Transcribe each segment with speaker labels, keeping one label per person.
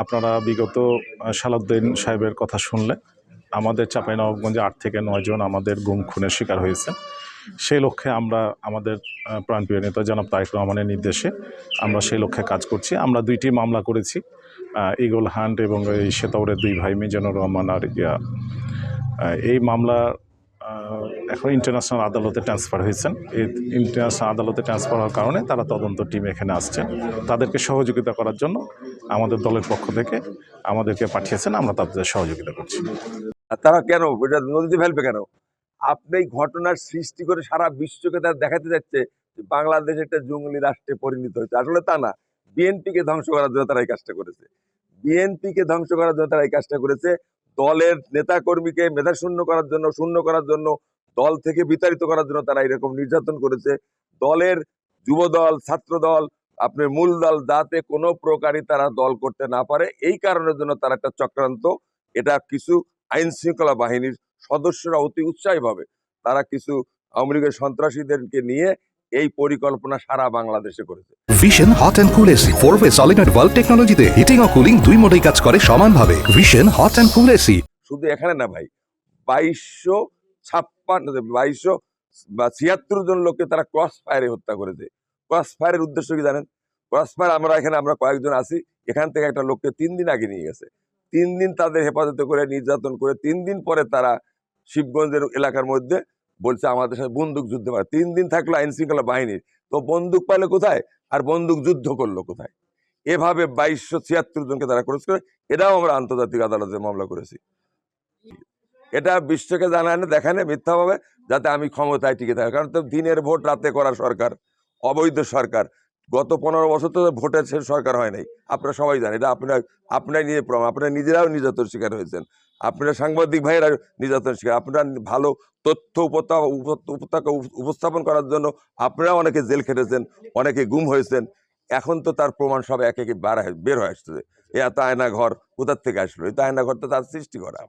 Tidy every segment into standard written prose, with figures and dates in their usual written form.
Speaker 1: আপনারা বিগত সালাউদ্দিন সাহেবের কথা শুনলে আমাদের চাঁপাইনবাবগঞ্জে 8 থেকে 9 জন আমাদের গুম খুনের শিকার হয়েছে। সেই লক্ষ্যে আমরা আমাদের প্রাণপ্রিয় নেতা জনাব তারেক রহমানের নির্দেশে আমরা সেই লক্ষ্যে কাজ করছি। আমরা 2টি মামলা করেছি, ঈগল হান্ট এবং এই সেতাউরের 2 ভাই মিজানুর রহমান আর এই মামলা এখন ইন্টারন্যাশনাল আদালতে ট্রান্সফার হয়েছেন। এই ইন্টারন্যাশনাল আদালতে ট্রান্সফার হওয়ার কারণে তারা তদন্ত টিম এখানে আসছেন। তাদেরকে সহযোগিতা করার জন্য আমাদের দলের পক্ষ থেকে আমাদেরকে পাঠিয়েছেন, আমরা তাদের সহযোগিতা করছি।
Speaker 2: তারা কেন এটা নদীতে ফেলবে কেন? আপনি এই ঘটনার সৃষ্টি করে সারা বিশ্বকে তারা দেখাতে যাচ্ছে যে বাংলাদেশ একটা জঙ্গলি রাষ্ট্রে পরিণত হয়েছে। আসলে তা না, বিএনপিকে ধ্বংস করার জন্য তারা এই কাজটা করেছে। বিএনপিকে ধ্বংস করার জন্য তারা এই কাজটা করেছে। দলের নেতাকর্মীকে মেধাশূন্য করার জন্য, শূন্য করার জন্য, দল থেকে বিতাড়িত করার জন্য তারা এরকম নির্যাতন করেছে। দলের যুব দল, ছাত্র দল, আপনার মূল দল যাতে কোনো প্রকারই তারা দল করতে না পারে, এই কারণের জন্য তারা একটা চক্রান্ত, এটা কিছু আইন শৃঙ্খলা বাহিনীর সদস্যরা অতি উৎসাহীভাবে তারা কিছু আওয়ামী লীগের সন্ত্রাসীদেরকে নিয়ে এই পরিকল্পনা সারা বাংলাদেশে করেছে।
Speaker 3: Vision hot and cool AC 4-ওয়ে সলিনয়েড ভালভ টেকনোলজিতে হিটিং ও কুলিং দুই মোডেই কাজ করে সমানভাবে। Vision hot and cool AC.
Speaker 2: শুধু এখানে না ভাই, 2276 জন লোককে তারা ক্রস ফায়ারে হত্যা করেছে। ক্রস ফায়ারের উদ্দেশ্য কি জানেন? ক্রস ফায়ার আমরা কয়েকজন আছি, এখান থেকে একটা লোককে 3 দিন আগে নিয়ে গেছে। 3 দিন তাদের হেফাজতে করে নির্যাতন করে 3 দিন পরে তারা শিবগঞ্জের এলাকার মধ্যে বলছে আমাদের সাথে বন্দুক যুদ্ধ করে। 3 দিন থাকলো আইন শৃঙ্খলা বাহিনীর, তো বন্দুক পাইলো কোথায় আর বন্দুক যুদ্ধ করলো কোথায়? এভাবে 2276 জনকে তারা ক্রস করে, এটাও আমরা আন্তর্জাতিক আদালতে মামলা করেছি। এটা বিশ্বকে জানায় না, দেখায় না মিথ্যাভাবে, যাতে আমি ক্ষমতায় টিকে থাকি। কারণ তো দিনের ভোট রাতে করা সরকার, অবৈধ সরকার। গত 15 বছর তো ভোটের সরকার হয় নাই, আপনারা সবাই জানেন। এটা আপনার নিয়ে প্রমাণ, আপনারা নিজেরাও নির্যাতন শিকার হয়েছেন, আপনারা সাংবাদিক ভাইয়েরা নির্যাতন শিকার। আপনারা ভালো তথ্য উপত্যকা উপস্থাপন করার জন্য আপনারা অনেকে জেল খেটেছেন, অনেকে গুম হয়েছেন। এখন তো তার প্রমাণ সব এক একে বের হয়ে আসছে। এত আয়না ঘর কোথার থেকে আসলো? এই আয়না ঘর তো তার সৃষ্টি করা।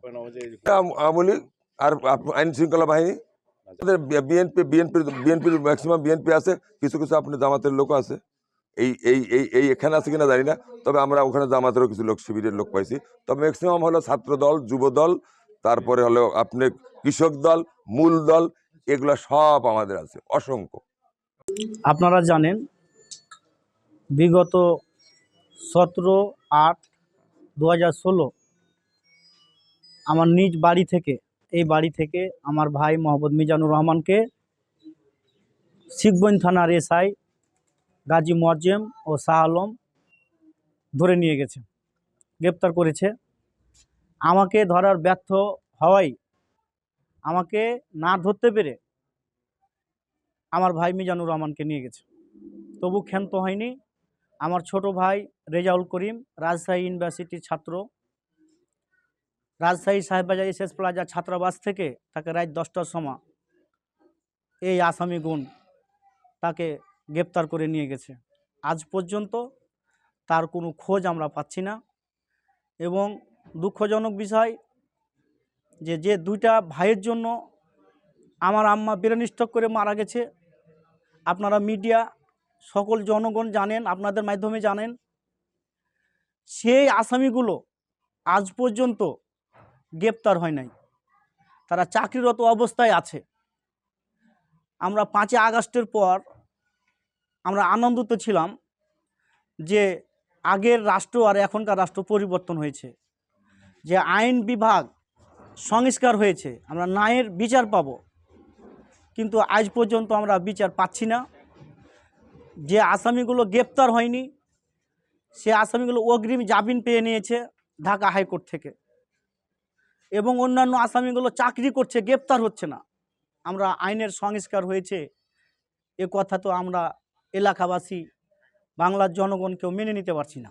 Speaker 2: আওয়ামী লীগ আর আইন শৃঙ্খলা বাহিনী, বিএনপির ম্যাক্সিমাম বিএনপি আছে, কিছু কিছু আপনি জামাতের লোক আছে। এই এখানে আছে কিনা জানি না, তবে আমরা ওখানে জামাতেরও কিছু লোক, শিবিরের লোক পাইছি। তবে ম্যাক্সিমাম হলো ছাত্র দল, যুব দল, তারপরে হলো আপনি কৃষক দল, মূল দল, এগুলো সব আমাদের আছে অসংখ্য।
Speaker 4: আপনারা জানেন বিগত 17/8/2016 আমার নিজ বাড়ি থেকে, এই বাড়ি থেকে আমার ভাই মোহাম্মদ মিজানুর রহমানকে শিবগঞ্জ থানার এসআই গাজী মোয়াজ্জেম ও শাহ আলম ধরে নিয়ে গেছে, গ্রেপ্তার করেছে। আমাকে ধরার ব্যর্থ হওয়ায়, আমাকে না ধরতে পেরে আমার ভাই মিজানুর রহমানকে নিয়ে গেছে। তবু ক্ষান্ত হয়নি। আমার ছোট ভাই রেজাউল করিম রাজশাহী ইউনিভার্সিটির ছাত্র, রাজশাহী সাহেববাজার এসএস প্লাজা ছাত্রাবাস থেকে তাকে রাত 10টার সময় এই আসামিগুণ তাকে গ্রেপ্তার করে নিয়ে গেছে। আজ পর্যন্ত তার কোনো খোঁজ আমরা পাচ্ছি না। এবং দুঃখজনক বিষয় যে 2টা ভাইয়ের জন্য আমার আম্মা ব্রেন স্ট্রোক করে মারা গেছে। আপনারা মিডিয়া সকল জনগণ জানেন, আপনাদের মাধ্যমে জানেন। সেই আসামিগুলো আজ পর্যন্ত গ্রেপ্তার হয় নাই, তারা চাকরিরত অবস্থায় আছে। আমরা 5 আগস্টের পর আমরা আনন্দিত ছিলাম যে আগের রাষ্ট্র আর এখনকার রাষ্ট্র পরিবর্তন হয়েছে, যে আইন বিভাগ সংস্কার হয়েছে, আমরা ন্যায়ের বিচার পাব। কিন্তু আজ পর্যন্ত আমরা বিচার পাচ্ছি না। যে আসামিগুলো গ্রেপ্তার হয়নি, সে আসামিগুলো অগ্রিম জামিন পেয়ে নিয়েছে ঢাকা হাইকোর্ট থেকে, এবং অন্যান্য আসামিগুলো চাকরি করছে, গ্রেপ্তার হচ্ছে না। আমরা আইনের সংস্কার হয়েছে এ কথা তো আমরা এলাকাবাসী, বাংলার জনগণ কেউ মেনে নিতে পারছি না।